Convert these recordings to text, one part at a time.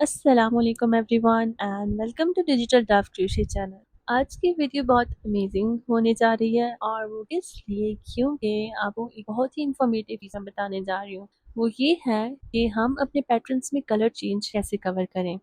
अस्सलामुअलैकुम everyone and welcome to digital draft crochet channel. आज की वीडियो बहुत अमेजिंग होने जा रही है और वो इसलिए क्योंकि आपको एक बहुत ही इंफॉर्मेटिव चीज़ मैं बताने जा रही हूँ। वो ये है कि हम अपने पैटर्न्स में कलर चेंज कैसे कवर करें।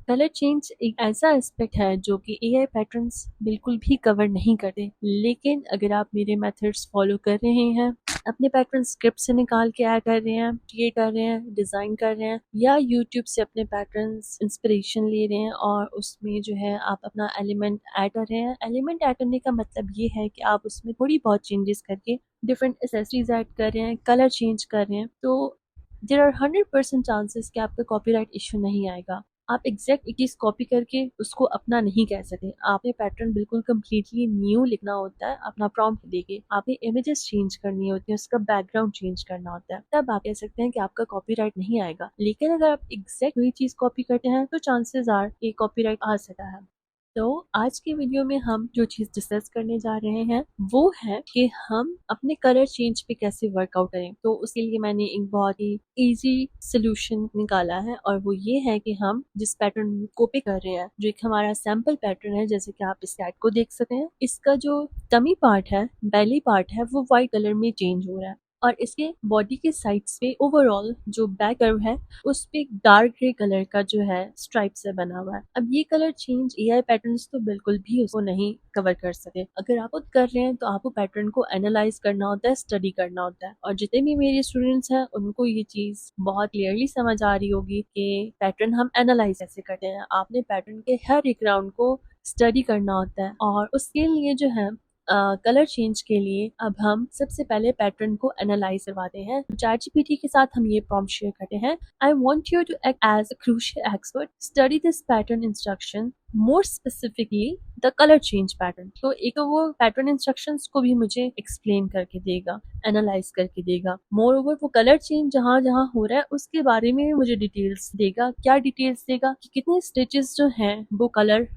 कलर चेंज एक ऐसा एस्पेक्ट है जो कि एआई पैटर्न्स बिल्कुल भी कवर नहीं करते, लेकिन अगर आप मेरे मेथड्स फॉलो कर रहे हैं, अपने पैटर्न स्क्रिप्ट से निकाल के ऐड कर रहे हैं, क्रिएट कर रहे हैं, डिज़ाइन कर रहे हैं, या यूट्यूब से अपने पैटर्न्स इंस्पिरेशन ले रहे हैं और उसमें जो है आप अपना एलिमेंट ऐड कर रहे हैं। एलिमेंट ऐड करने का मतलब ये है कि आप उसमें थोड़ी बहुत चेंजेस करके डिफरेंट एसेसरीज ऐड कर रहे हैं, कलर चेंज कर रहे हैं, तो देर आर 100% चांसेस कि आपका कॉपीराइट इशू नहीं आएगा। आप एग्जैक्ट एक चीज़ कॉपी करके उसको अपना नहीं कह सकते। आपने पैटर्न बिल्कुल कम्प्लीटली न्यू लिखना होता है अपना प्रॉम्प्ट देके। आपने इमेजेस चेंज करनी होती है, उसका बैकग्राउंड चेंज करना होता है, तब आप कह सकते हैं कि आपका कॉपीराइट नहीं आएगा। लेकिन अगर आप एग्जैक्ट वही चीज़ कॉपी करते हैं तो चांसेस आर कि कॉपीराइट आ सकता है। तो आज की वीडियो में हम जो चीज़ डिस्कस करने जा रहे हैं वो है कि हम अपने कलर चेंज पे कैसे वर्कआउट करें। तो उसके लिए मैंने एक बहुत ही इजी सोल्यूशन निकाला है और वो ये है कि हम जिस पैटर्न को पे कर रहे हैं, जो एक हमारा सैम्पल पैटर्न है, जैसे कि आप इस कैट को देख सकते हैं, इसका जो टमी पार्ट है, बेली पार्ट है, वो वाइट कलर में चेंज हो रहा है और इसके बॉडी के साइड्स पे ओवरऑल जो बैक कर्व है उस पे डार्क ग्रे कलर का जो है स्ट्राइप से बना हुआ है। अब ये कलर चेंज एआई पैटर्न्स तो बिल्कुल भी उसको नहीं कवर कर सके। अगर आप खुद कर रहे हैं तो आपको पैटर्न को एनालाइज करना होता है, स्टडी करना होता है, और जितने भी मेरे स्टूडेंट्स हैं उनको ये चीज़ बहुत क्लियरली समझ आ रही होगी कि पैटर्न हम एनालाइज कैसे करते हैं। आपने पैटर्न के हर एक राउंड को स्टडी करना होता है और उसके लिए जो है कलर चेंज के लिए अब हम सबसे पहले पैटर्न को एनालाइज करवाते हैं। चैटजीपीटी के साथ हम ये प्रॉम्प्ट शेयर करते हैं, I want you to act as a crucial expert, study this pattern instruction, more specifically the colour change pattern. तो एक तो वो पैटर्न इंस्ट्रक्शंस को भी मुझे एक्सप्लेन करके देगा, एनालाइज करके देगा। मोर ओवर वो कलर चेंज जहाँ जहाँ हो रहा है उसके बारे में मुझे डिटेल्स देगा। क्या डिटेल्स देगा कि कितने स्टिचेस जो हैं वो कलर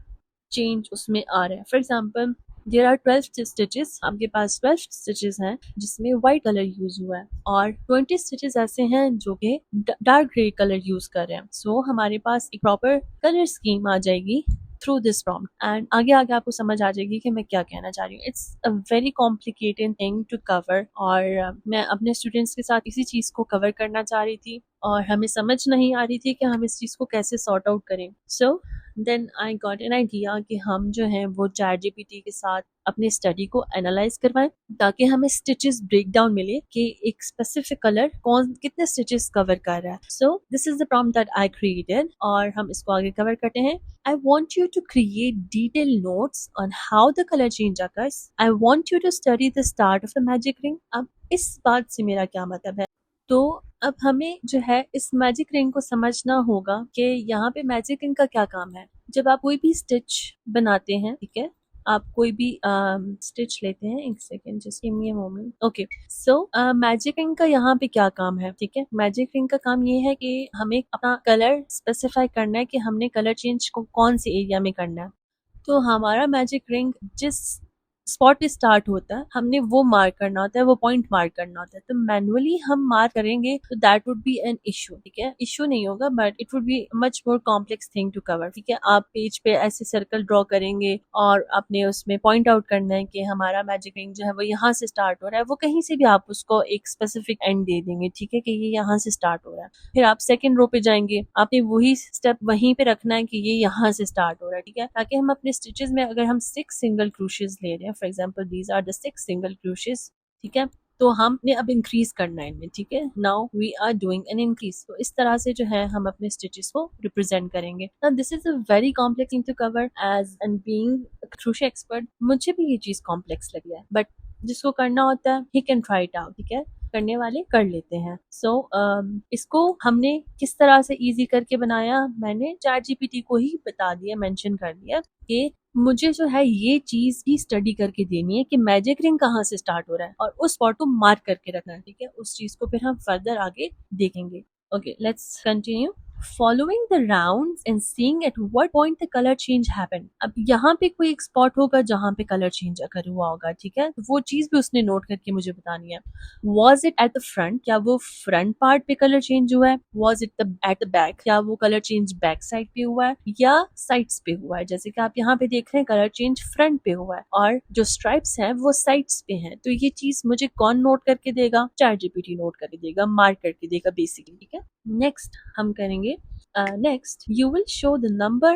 चेंज उसमें आ रहे हैं। For example there are 12 stitches, आपके पास 12 स्टिचेस हैं जिसमें वाइट कलर यूज हुआ है और 20 स्टिचेस ऐसे हैं जो कि डार्क ग्रे कलर यूज कर रहे हैं। सो हमारे पास एक प्रॉपर कलर स्कीम आ जाएगी थ्रू दिस प्रॉम्प्ट एंड आगे आगे आपको समझ आ जाएगी कि मैं क्या कहना चाह रही हूँ। It's a very complicated thing to cover और मैं अपने स्टूडेंट्स के साथ इसी चीज़ को कवर करना चाह रही थी और हमें समझ नहीं आ रही थी कि हम इस चीज़ को कैसे सॉर्ट आउट करें। So then I got an idea कि हम जो है वो चैट जीपीटी के साथ अपनी स्टडी को एनालाइज करवाएं ताकि हमें स्टिचेस ब्रेक डाउन मिले कि एक स्पेसिफिक कलर कौन कितने स्टिचेस कवर कर रहा है। सो this is the prompt that I created और हम इसको आगे कवर करते हैं। I want you to create detailed notes on how the color change occurs. I want you to study the start of the magic ring. अब इस बात से मेरा क्या मतलब है? तो अब हमें जो है इस मैजिक रिंग को समझना होगा कि यहाँ पे मैजिक रिंग का क्या काम है। जब आप कोई भी स्टिच बनाते हैं, ठीक है, आप कोई भी स्टिच लेते हैं, एक second just give me a moment. Okay, so magic ring का यहाँ पे क्या काम है, ठीक है। मैजिक रिंग का काम ये है कि हमें अपना कलर स्पेसिफाई करना है कि हमने कलर चेंज को कौन से एरिया में करना है। तो हमारा मैजिक रिंग जिस स्पॉट पे स्टार्ट होता है हमने वो मार्क करना होता है, वो पॉइंट मार्क करना होता है। तो मैनुअली हम मार्क करेंगे तो that would be an issue, ठीक है। इशू नहीं होगा but it would be much more complex thing to cover, ठीक है। आप पेज पे ऐसे सर्कल ड्रॉ करेंगे और आपने उसमें पॉइंट आउट करना है कि हमारा मैजिक रिंग जो है वो यहाँ से स्टार्ट हो रहा है। वो कहीं से भी आप उसको एक स्पेसिफिक एंड दे देंगे, ठीक है, कि ये यहाँ से स्टार्ट हो रहा है। फिर आप सेकेंड रो पे जाएंगे, आपने वही स्टेप वहीं पे रखना है कि ये यहाँ से स्टार्ट हो रहा है, ठीक है। ताकि हम अपने स्टिचेस में अगर हम 6 सिंगल क्रूशेस ले रहे हैं, for example these are the 6 single crochets, ठीक है, तो हमने अब इंक्रीज करना है इनमें, ठीक है। Now we are doing an increase. तो इस तरह से जो है हम अपने स्टिचेस को रिप्रेजेंट करेंगे। Now this is a very complex thing to cover as and being crochet expert मुझे भी ये चीज कॉम्प्लेक्स लगी है, बट जिसको करना होता है he can try it out, ठीक है। करने वाले कर लेते हैं। सो इसको हमने किस तरह से इजी करके बनाया, मैंने चैट जीपीटी को ही बता दिया, मेंशन कर दिया कि मुझे जो है ये चीज भी स्टडी करके देनी है कि मैजिक रिंग कहाँ से स्टार्ट हो रहा है और उस स्पॉट को मार्क करके रखना है, ठीक है। उस चीज को फिर हम फर्दर आगे देखेंगे। Okay, let's continue. following the rounds and seeing at what point the color change happened. अब यहाँ पे कोई एक स्पॉट होगा जहाँ पे कलर चेंज अगर हुआ होगा, ठीक है, तो वो चीज भी उसने नोट करके मुझे बतानी है. Was it at the front, क्या वो फ्रंट पार्ट पे कलर चेंज हुआ है? Was it at the back, क्या वो कलर चेंज बैक साइड पे हुआ है या साइड्स पे हुआ है? जैसे कि आप यहाँ पे देख रहे हैं कलर चेंज फ्रंट पे हुआ है और जो स्ट्राइप्स हैं वो साइड्स पे हैं. तो ये चीज मुझे कौन नोट करके देगा? ChatGPT नोट करके देगा, मार्क करके देगा बेसिकली, ठीक है. नेक्स्ट हम करेंगे, next you will show the number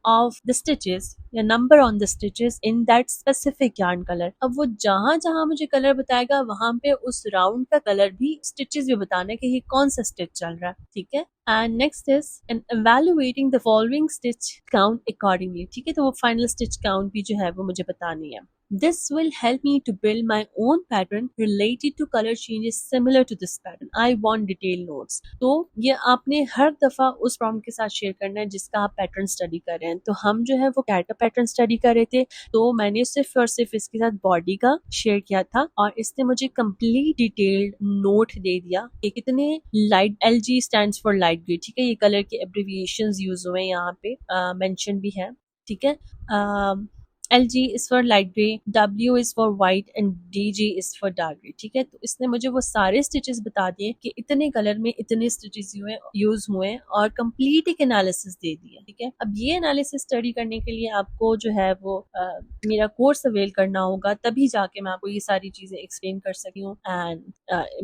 of the stitches या number on the stitches in that specific yarn color. अब वो जहां जहां मुझे कलर बताएगा वहां पे उस राउंड का कलर भी, स्टिचेस भी बताना है कि ये कौन सा स्टिच चल रहा है, ठीक है. And next is and evaluating the following stitch count accordingly. ठीक है, तो वो फाइनल स्टिच काउंट भी जो है वो मुझे बतानी है. This will help me to build my own pattern related to color changes similar to this pattern. I want detailed notes. तो ये आपने हर दफा उस प्रॉम्प्ट के साथ शेयर करना है जिसका आप पैटर्न स्टडी कर रहे हैं. तो हम जो है वो कैट का पैटर्न स्टडी कर रहे थे, तो मैंने सिर्फ और सिर्फ इसके साथ बॉडी का शेयर किया था और इसने मुझे कंप्लीट डिटेल्ड नोट दे दिया कि कितने light, LG stands for light grey, ठीक है, ये कलर के एब्रिविएशंस यूज हुए हैं यहाँ पे, मेंशन भी है, ठीक है. LG is for light grey, W is for white and DG is for dark grey, ठीक है. तो इसने मुझे वो सारे स्टिचेस बता दिए कि इतने कलर में इतने स्टिचेस यूज हुए और कंप्लीट एक एनालिसिस दे दिया, ठीक है. अब ये एनालिसिस स्टडी करने के लिए आपको जो है वो मेरा कोर्स अवेल करना होगा, तभी जाके मैं आपको ये सारी चीजें एक्सप्लेन कर सकी हूँ. एंड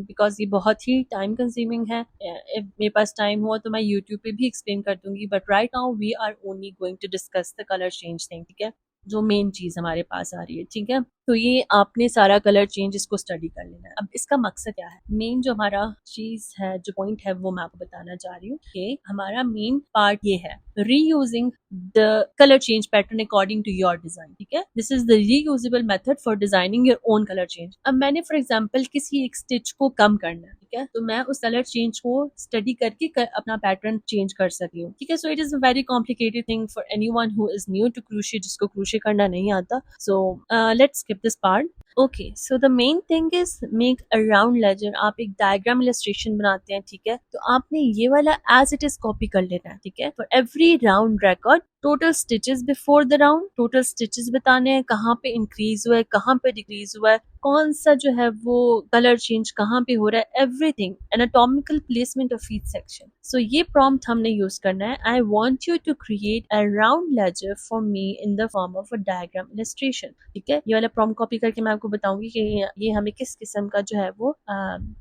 बिकॉज ये बहुत ही टाइम कंज्यूमिंग है, मेरे पास टाइम हुआ तो मैं यूट्यूब पे भी एक्सप्लेन कर दूंगी, but right now we are only going to discuss the colour change thing, ठीक है, जो मेन चीज हमारे पास आ रही है, ठीक है. तो ये आपने सारा कलर चेंज इसको स्टडी कर लेना है. अब इसका मकसद क्या है? मेन जो हमारा चीज है, जो पॉइंट है, वो मैं आपको बताना चाह रही हूँ कि हमारा मेन पार्ट ये है, reusing the colour change pattern according to your design, ठीक है. This is the reusable method for designing your own colour change. अब मैंने फॉर एग्जाम्पल किसी एक स्टिच को कम करना है, ठीक है, तो मैं उस कलर चेंज को स्टडी करके अपना पैटर्न चेंज कर सकती हूँ, ठीक है. So it is a very complicated thing for anyone who is new to crochet, जिसको क्रोशे करना नहीं आता. So let's skip this part. Okay, so the main thing is make a round ledger. आप एक डायग्राम इलस्ट्रेशन बनाते हैं, ठीक है, तो आपने ये वाला एज इट इज कॉपी कर लेना है, ठीक है. For every round record total stitches before the round, total stitches बताने हैं, कहाँ पे इंक्रीज हुआ है, कहाँ पे डिक्रीज हुआ है, कौन सा जो है वो कलर चेंज कहाँ पे हो रहा है, everything, anatomical placement of each section. So ये प्रॉम्प्ट हमने यूज करना है. I want you to create a round ledger for me in the form of a diagram illustration, ठीक है. ये वाला प्रॉम्प्ट कॉपी करके मैं आपको बताऊंगी कि ये हमें किस किस्म का जो है वो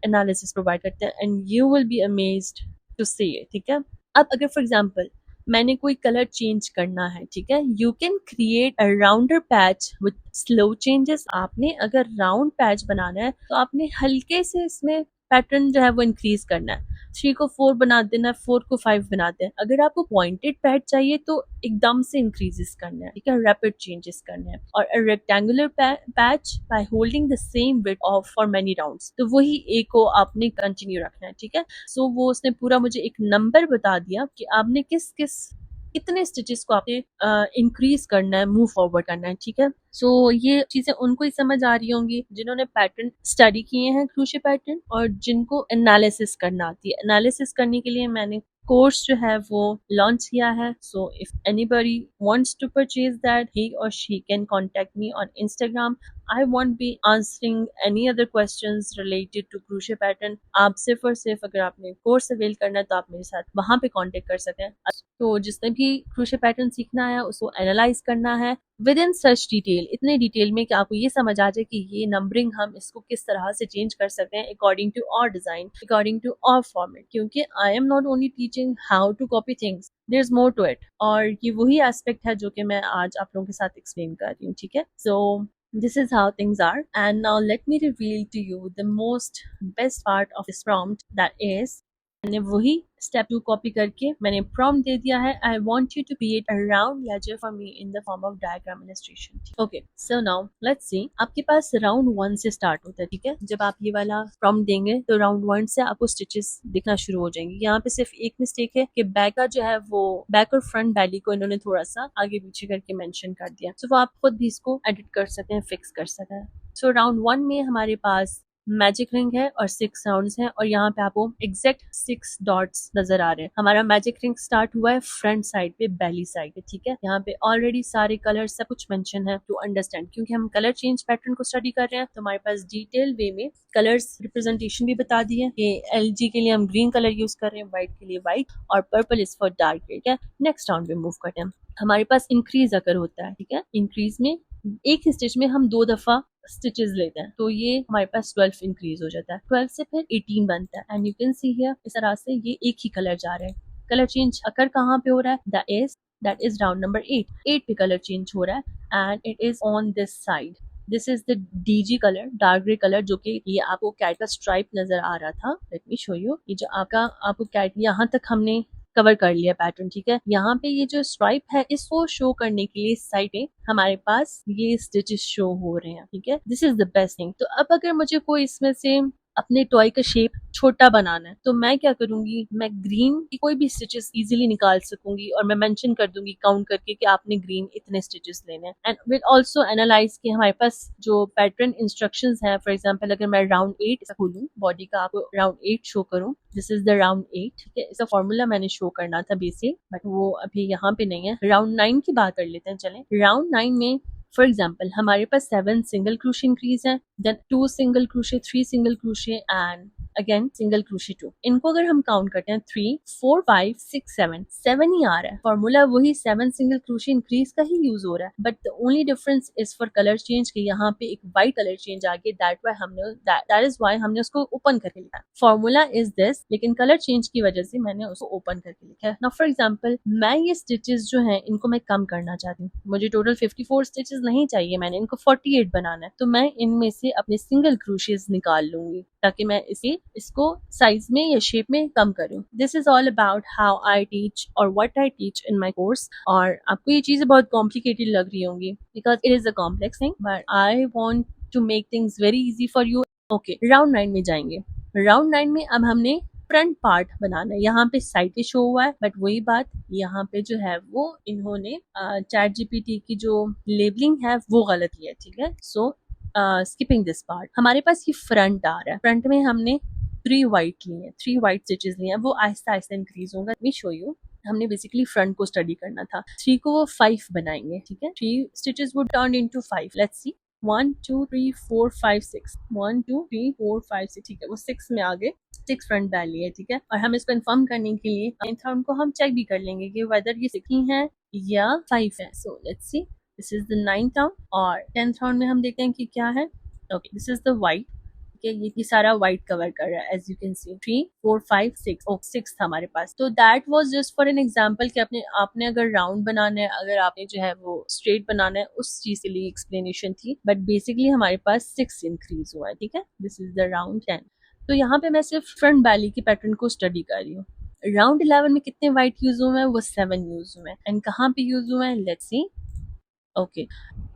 एनालिसिस प्रोवाइड करते हैं, and you will be amazed to see it, ठीक है. अब अगर फॉर एग्जाम्पल मैंने कोई कलर चेंज करना है, ठीक है, you can create a rounder patch with slow changes. आपने अगर राउंड पैच बनाना है तो आपने हल्के से इसमें पैटर्न जो है वो इंक्रीज करना है. 3 को 4 बना देना है, 4 को 5 बनाते हैं. अगर आपको पॉइंटेड पैच चाहिए तो एकदम से इंक्रीजेस करना है, ठीक है, रैपिड चेंजेस करने हैं. और a rectangular patch by holding the same width of for many rounds, तो वही ए को आपने कंटिन्यू रखना है, ठीक है. सो वो उसने पूरा मुझे एक नंबर बता दिया कि आपने किस किस कितने स्टिचेस को आपने इंक्रीज करना है, मूव फॉरवर्ड करना है, ठीक है. सो ये चीजें उनको ही समझ आ रही होंगी जिन्होंने पैटर्न स्टडी किए हैं, क्रोशे पैटर्न, और जिनको एनालिसिस करना आती है. एनालिसिस करने के लिए मैंने कोर्स जो है वो लॉन्च किया है. So if anybody wants to purchase that, he or she can contact me on Instagram. I won't be answering any other questions related to crochet pattern. आप सिर्फ और सिर्फ अगर आपने कोर्स अवेल करना है तो आप मेरे साथ वहाँ पे कांटेक्ट कर सकते हैं. तो जिसने भी crochet पैटर्न सीखना है उसको एनालाइज करना है विद इन सच डिटेल, इतने डिटेल में कि आपको ये समझ आ जाए कि ये नंबरिंग हम इसको किस तरह से चेंज कर सकते हैं according to our design, according to our format. क्योंकि I am not only teaching how to copy things, there is more to it. और ये वही एस्पेक्ट है जो कि मैं आज आप लोगों के साथ एक्सप्लेन कर रही हूँ, ठीक है. सो this is how things are, and now let me reveal to you the most best part of this prompt, that is मैंने वही स्टेप 2 कॉपी करके मैंने प्रॉम्प्ट दे दिया है. I want you to create a round ledger for me in the form of diagram illustration. Okay, so now let's see. आपके पास round 1 से स्टार्ट होता है, ठीक है. जब आप ये वाला प्रॉम्प्ट देंगे तो राउंड 1 से आपको स्टिचेस दिखना शुरू हो जाएंगे. यहाँ पे सिर्फ एक मिस्टेक है कि बैक का जो है वो बैक और फ्रंट बैली को इन्होंने थोड़ा सा आगे पीछे करके मेंशन कर दिया. सो वो आप खुद भी इसको एडिट कर सकते हैं, फिक्स कर सकते हैं. सो राउंड 1 में हमारे पास मैजिक रिंग है और 6 राउंड्स हैं और यहाँ पे आपको एग्जैक्ट 6 डॉट्स नजर आ रहे हैं। हमारा मैजिक रिंग स्टार्ट हुआ है फ्रंट साइड पे, बेली साइड पे, ठीक है। यहाँ पे ऑलरेडी सारे कलर सब कुछ मेंशन है टू अंडरस्टैंड, क्योंकि हम कलर चेंज पैटर्न को स्टडी कर रहे हैं तो हमारे पास डिटेल वे में कलर्स रिप्रेजेंटेशन भी बता दी है कि LG के लिए हम ग्रीन कलर यूज कर रहे हैं, व्हाइट के लिए व्हाइट और पर्पल इज फॉर डार्क, ठीक है। नेक्स्ट राउंड पे मूव करते हैं। हमारे पास इंक्रीज अगर होता है, ठीक है, इंक्रीज में एक ही स्टिच में हम 2 दफा स्टिचेस लेते हैं तो ये हमारे पास 12 इंक्रीज हो जाता है, 12 से फिर 18 बनता है। And you can see here इस तरह से ये एक ही कलर जा रहा है। कलर चेंज अकर कहाँ पे हो रहा है, दैट इज राउंड नंबर 8 पे कलर चेंज हो रहा है and it is on this side. This is the DG colour, dark grey colour, जो कि ये आपको कैट का स्ट्राइप नजर आ रहा था। लेट मी शो यू, ये जो आपको कैट यहाँ तक हमने कवर कर लिया पैटर्न, ठीक है। यहाँ पे ये जो स्ट्राइप है इसको शो करने के लिए साइड पे हमारे पास ये स्टिचेस शो हो रहे हैं, ठीक है। This is the best thing. तो अब अगर मुझे कोई इसमें से अपने टॉय का शेप छोटा बनाना है तो मैं क्या करूंगी, मैं ग्रीन की कोई भी स्टिचेस इजीली निकाल सकूंगी और मैं मेंशन कर दूंगी काउंट करके कि आपने ग्रीन इतने स्टिचेस लेने हैं। एंड विल आल्सो एनालाइज कि हमारे पास जो पैटर्न इंस्ट्रक्शंस हैं, फॉर एग्जांपल अगर मैं राउंड 8 खोलूं, बॉडी का आपको राउंड 8 शो करूं, दिस इज द राउंड 8, ठीक है। इसका फॉर्मूला मैंने शो करना था बेसिक, बट वो अभी यहाँ पे नहीं है। राउंड 9 की बात कर लेते हैं, चलें। राउंड 9 में फॉर एग्जाम्पल हमारे पास 7 सिंगल क्रोशे इंक्रीज है, then 2 single crochet, 3 single crochet and again single crochet 2। इनको अगर हम काउंट करते हैं 3 4 5 6 7 ही आ रहा है। फॉर्मूला वही 7 सिंगल क्रोशे इंक्रीज का ही यूज हो रहा है, but the only difference is for colour change के यहाँ पे एक व्हाइट कलर चेंज आ गया, दैट इज व्हाई हमने उसको ओपन करके लिखा है। फॉर्मूला इज दिस, लेकिन कलर चेंज की वजह से मैंने उसको ओपन करके लिखा है। नाउ फॉर एग्जाम्पल मैं ये स्टिचेस जो है इनको मैं कम करना चाहती हूँ, मुझे टोटल 54 स्टिचेस नहीं चाहिए, मैंने इनको 48 बनाना है, तो मैं इनमें से अपने सिंगल क्रोशेस निकाल लूंगी ताकि मैं इसको साइज में या शेप में कम करूं। This is all about how I teach और what I teach in my course. और आपको ये चीजें बहुत कॉम्प्लिकेटेड लग रही होंगी because it is a complex thing, but I want to make things very easy for you. Okay, round 9 में जाएंगे। राउंड 9 में अब हमने फ्रंट पार्ट बनाना है। यहाँ पे साइड पे शो हुआ है, बट वही बात यहाँ पे जो है वो इन्होंने चैट जीपीटी की जो लेबलिंग है वो गलत की है, ठीक है। सो स्किपिंग दिस पार्ट, हमारे पास ये फ्रंट आ रहा है। फ्रंट में हमने 3 व्हाइट लिए हैं, 3 व्हाइट स्टिचेस लिए हैं, वो आहिस्ता आहिस्ता इंक्रीज होगा। मी शो यू, हमने बेसिकली फ्रंट को स्टडी करना था। 3 को वो 5 बनाएंगे, ठीक है। 3 stitches would turn into 5। Let's see, 1 2 3 4 5 6, 1 2 3 4 5 6, ठीक है। वो 6 में आ गए, 6 फ्रंट डाली है, ठीक है। और हम इसको इन्फॉर्म करने के लिए नाइन्थ राउंड को हम चेक भी कर लेंगे कि वेदर ये 6 ही है या 5 है। So let's see, this is the 9th round और 10th राउंड में हम देखते हैं कि क्या है। Okay, this is the white, ठीक है। ये सारा व्हाइट कवर कर रहा है एज यू कैन सी। 3 4 5 6, ओ 6 था हमारे पास। तो that was just for an example कि आपने अगर राउंड बनाना है, अगर आपने जो है वो स्ट्रेट बनाना है, उस चीज के लिए एक्सप्लेनेशन थी, बट बेसिकली हमारे पास 6 इंक्रीज हुआ है, ठीक है। This is the round 10। तो यहाँ पे मैं सिर्फ फ्रंट बैली की पैटर्न को स्टडी कर रही हूँ। राउंड 11 में कितने व्हाइट यूज हुए हैं, वो 7 यूज हुए हैं। एंड कहाँ पे यूज हुए हैं, लेट्स सी। ओके,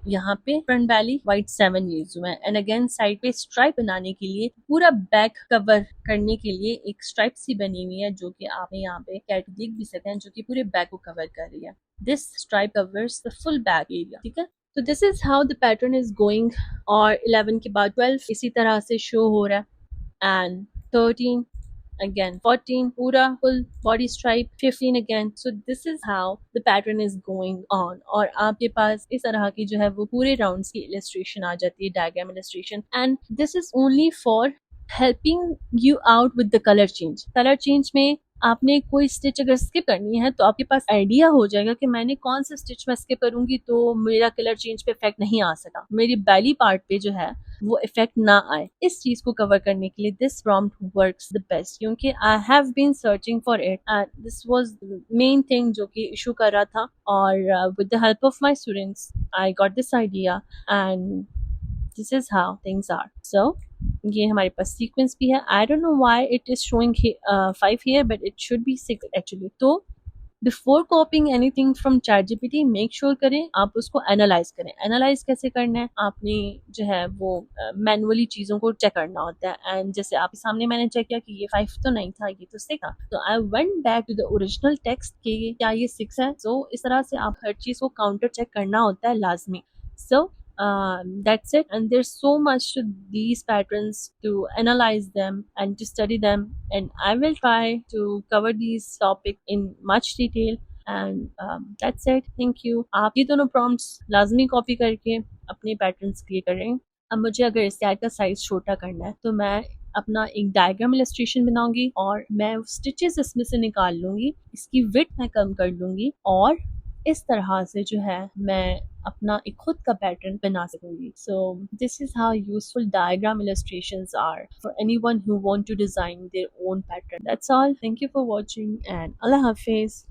यहाँ पे फ्रंट बैली व्हाइट 7 यूज हुए हैं। एंड अगेन साइड पे स्ट्राइप बनाने के लिए, पूरा बैक कवर करने के लिए एक स्ट्राइप सी बनी हुई है जो कि आप यहाँ पे कैट देख भी सकते हैं, जो कि पूरे बैक को कवर कर रही है। This stripe covers the full back area, ठीक है। तो this is how the pattern is going. और 11 के बाद 12 इसी तरह से शो हो रहा है एंड 13 again, 14 पूरा full body stripe, 15 again. So this is how the pattern is going on. और आपके पास इस तरह की जो है वो पूरे राउंड्स की illustration आ जाती है, diagram illustration, and this is only for helping you out with the color change. Color change में आपने कोई स्टिच अगर स्किप करनी है तो आपके पास आइडिया हो जाएगा कि मैंने कौन सा स्टिच में स्किप करूंगी तो मेरा कलर चेंज पे इफेक्ट नहीं आ सका, मेरी बैली पार्ट पे जो है वो इफेक्ट ना आए। इस चीज को कवर करने के लिए this prompt works the best, क्योंकि I have been searching for it and this was main thing जो कि इशू कर रहा था। और with the help of my students I got this idea and this is how things are. So ये हमारे पास सीक्वेंस भी है। I don't know why it is showing 5 here, but it should be 6 actually. तो before copying anything from ChatGPT, make sure करें आप उसको analyse करें। एनालाइज कैसे करना है, आपने जो है वो मैनुअली चीज़ों को चेक करना होता है। एंड जैसे आपके सामने मैंने चेक किया कि ये 5 तो नहीं था, ये तो 6 था, तो I went back to the original text कि क्या ये 6 है। सो इस तरह से आप हर चीज़ को काउंटर चेक करना होता है लाजमी। सो That's it. And there's so much to these patterns to analyze them and to study them. And I will try to cover these topic in much detail. And that's it, thank you. आप ये दोनों prompts लाजमी copy करके अपने patterns create करें। अब मुझे अगर इस कैट का साइज छोटा करना है तो मैं अपना एक डायग्राम इलस्ट्रेशन बनाऊंगी और मैं स्टिचेस इसमें से निकाल लूंगी, इसकी विड्थ मैं कम कर लूंगी और इस तरह से जो है मैं अपना एक खुद का पैटर्न बना सकूंगी। So this is how useful diagram illustrations are for anyone who want to design their own pattern. That's all. Thank you for watching and Allah Hafiz.